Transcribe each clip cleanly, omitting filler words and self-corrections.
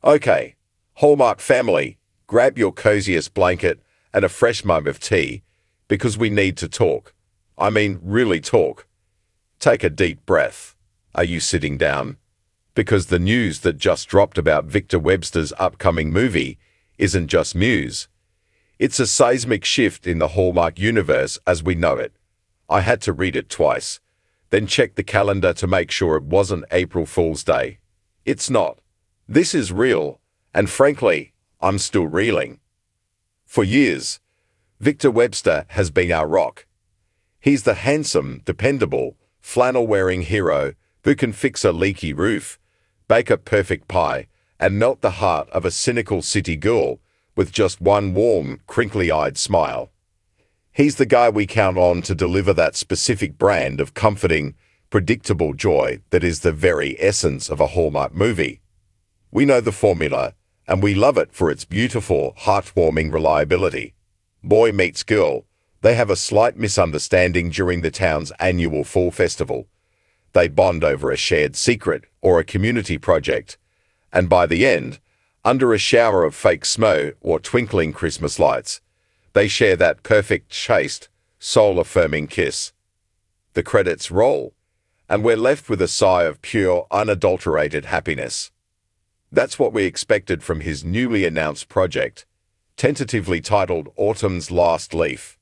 Okay, Hallmark family, grab your coziest blanket and a fresh mug of tea, because we need to talk. I mean, really talk. Take a deep breath. Are you sitting down? Because the news that just dropped about Victor Webster's upcoming movie isn't just news. It's a seismic shift in the Hallmark universe as we know it. I had to read it twice, then check the calendar to make sure it wasn't April Fool's Day. It's not. This is real, and frankly, I'm still reeling. For years, Victor Webster has been our rock. He's the handsome, dependable, flannel-wearing hero who can fix a leaky roof, bake a perfect pie, and melt the heart of a cynical city girl with just one warm, crinkly-eyed smile. He's the guy we count on to deliver that specific brand of comforting, predictable joy that is the very essence of a Hallmark movie. We know the formula, and we love it for its beautiful, heartwarming reliability. Boy meets girl. They have a slight misunderstanding during the town's annual fall festival. They bond over a shared secret or a community project. And by the end, under a shower of fake snow or twinkling Christmas lights, they share that perfect, chaste, soul-affirming kiss. The credits roll, and we're left with a sigh of pure, unadulterated happiness. That's what we expected from his newly announced project, tentatively titled Autumn's Last Leaf.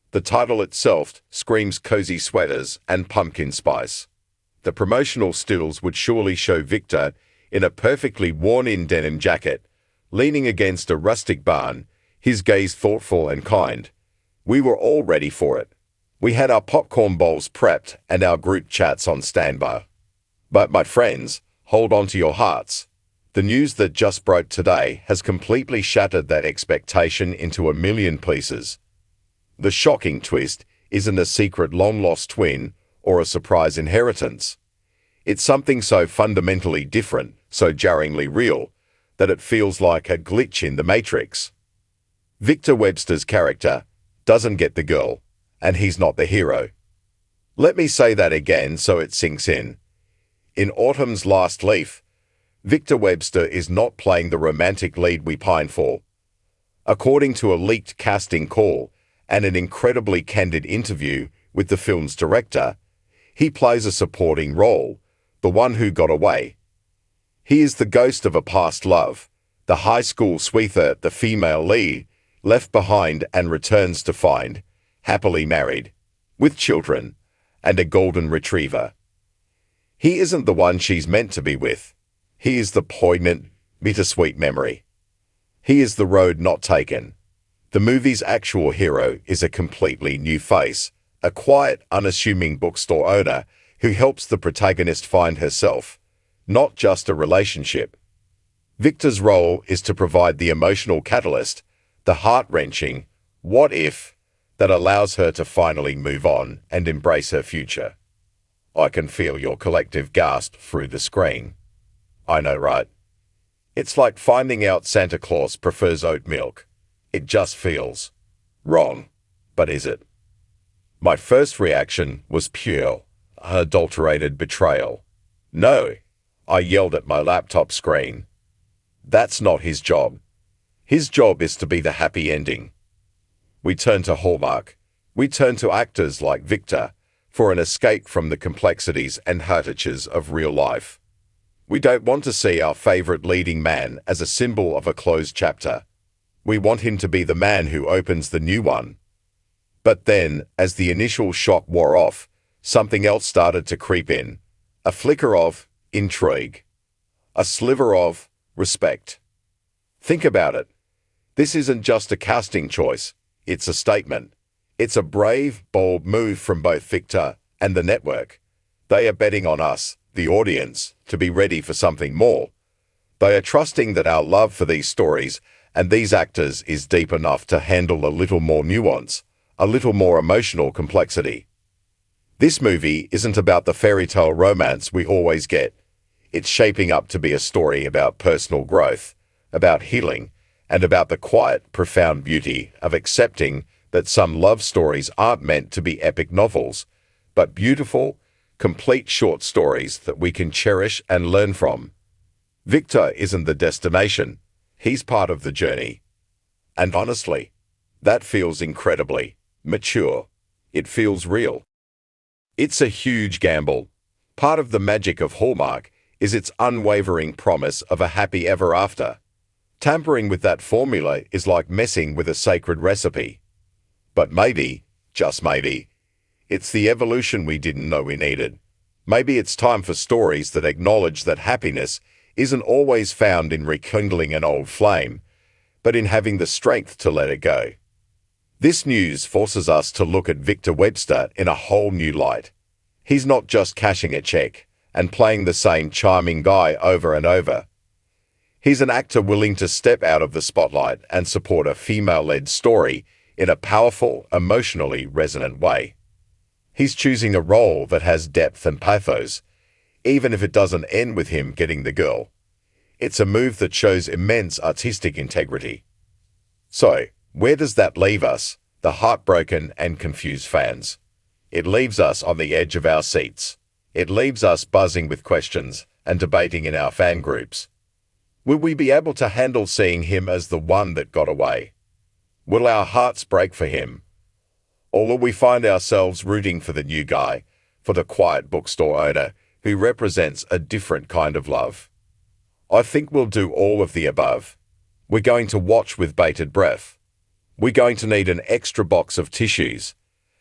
The title itself screams cozy sweaters and pumpkin spice. The promotional stills would surely show Victor in a perfectly worn-in denim jacket, leaning against a rustic barn, his gaze thoughtful and kind. We were all ready for it. We had our popcorn bowls prepped and our group chats on standby. But my friends, hold on to your hearts. The news that just broke today has completely shattered that expectation into a million pieces. The shocking twist isn't a secret long-lost twin or a surprise inheritance. It's something so fundamentally different, so jarringly real, that it feels like a glitch in the Matrix. Victor Webster's character doesn't get the girl, and he's not the hero. Let me say that again so it sinks in. In Autumn's Last Leaf, Victor Webster is not playing the romantic lead we pine for. According to a leaked casting call and an incredibly candid interview with the film's director, he plays a supporting role, the one who got away. He is the ghost of a past love, the high school sweetheart, the female lead, left behind and returns to find, happily married, with children, and a golden retriever. He isn't the one she's meant to be with. He is the poignant, bittersweet memory. He is the road not taken. The movie's actual hero is a completely new face, a quiet, unassuming bookstore owner who helps the protagonist find herself, not just a relationship. Victor's role is to provide the emotional catalyst, the heart-wrenching what if that allows her to finally move on and embrace her future. I can feel your collective gasp through the screen. I know, right? It's like finding out Santa Claus prefers oat milk. It just feels wrong. But is it? My first reaction was pure, unadulterated betrayal. No, I yelled at my laptop screen. That's not his job. His job is to be the happy ending. We turn to Hallmark. We turn to actors like Victor for an escape from the complexities and hardships of real life. We don't want to see our favorite leading man as a symbol of a closed chapter. We want him to be the man who opens the new one. But then, as the initial shock wore off, something else started to creep in. A flicker of intrigue. A sliver of respect. Think about it. This isn't just a casting choice. It's a statement. It's a brave, bold move from both Victor and the network. They are betting on us, the audience, to be ready for something more. They are trusting that our love for these stories and these actors is deep enough to handle a little more nuance, a little more emotional complexity. This movie isn't about the fairy tale romance we always get. It's shaping up to be a story about personal growth, about healing, and about the quiet, profound beauty of accepting that some love stories aren't meant to be epic novels, but beautiful, complete short stories that we can cherish and learn from. Victor isn't the destination. He's part of the journey. And honestly, that feels incredibly mature. It feels real. It's a huge gamble. Part of the magic of Hallmark is its unwavering promise of a happy ever after. Tampering with that formula is like messing with a sacred recipe. But maybe, just maybe, it's the evolution we didn't know we needed. Maybe it's time for stories that acknowledge that happiness isn't always found in rekindling an old flame, but in having the strength to let it go. This news forces us to look at Victor Webster in a whole new light. He's not just cashing a check and playing the same charming guy over and over. He's an actor willing to step out of the spotlight and support a female-led story in a powerful, emotionally resonant way. He's choosing a role that has depth and pathos, even if it doesn't end with him getting the girl. It's a move that shows immense artistic integrity. So, where does that leave us, the heartbroken and confused fans? It leaves us on the edge of our seats. It leaves us buzzing with questions and debating in our fan groups. Will we be able to handle seeing him as the one that got away? Will our hearts break for him? Or will we find ourselves rooting for the new guy, for the quiet bookstore owner who represents a different kind of love? I think we'll do all of the above. We're going to watch with bated breath. We're going to need an extra box of tissues,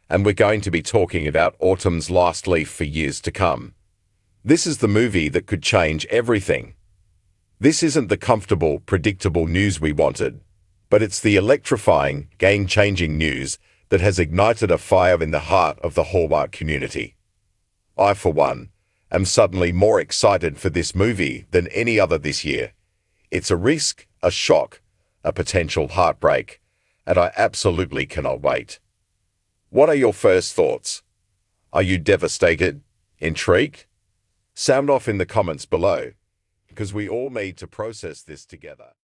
and we're going to be talking about autumn's last leaf for years to come. This is the movie that could change everything. This isn't the comfortable, predictable news we wanted, but it's the electrifying, game-changing news that has ignited a fire in the heart of the Hallmark community. I, for one, am suddenly more excited for this movie than any other this year. It's a risk, a shock, a potential heartbreak, and I absolutely cannot wait. What are your first thoughts? Are you devastated? Intrigued? Sound off in the comments below, because we all need to process this together.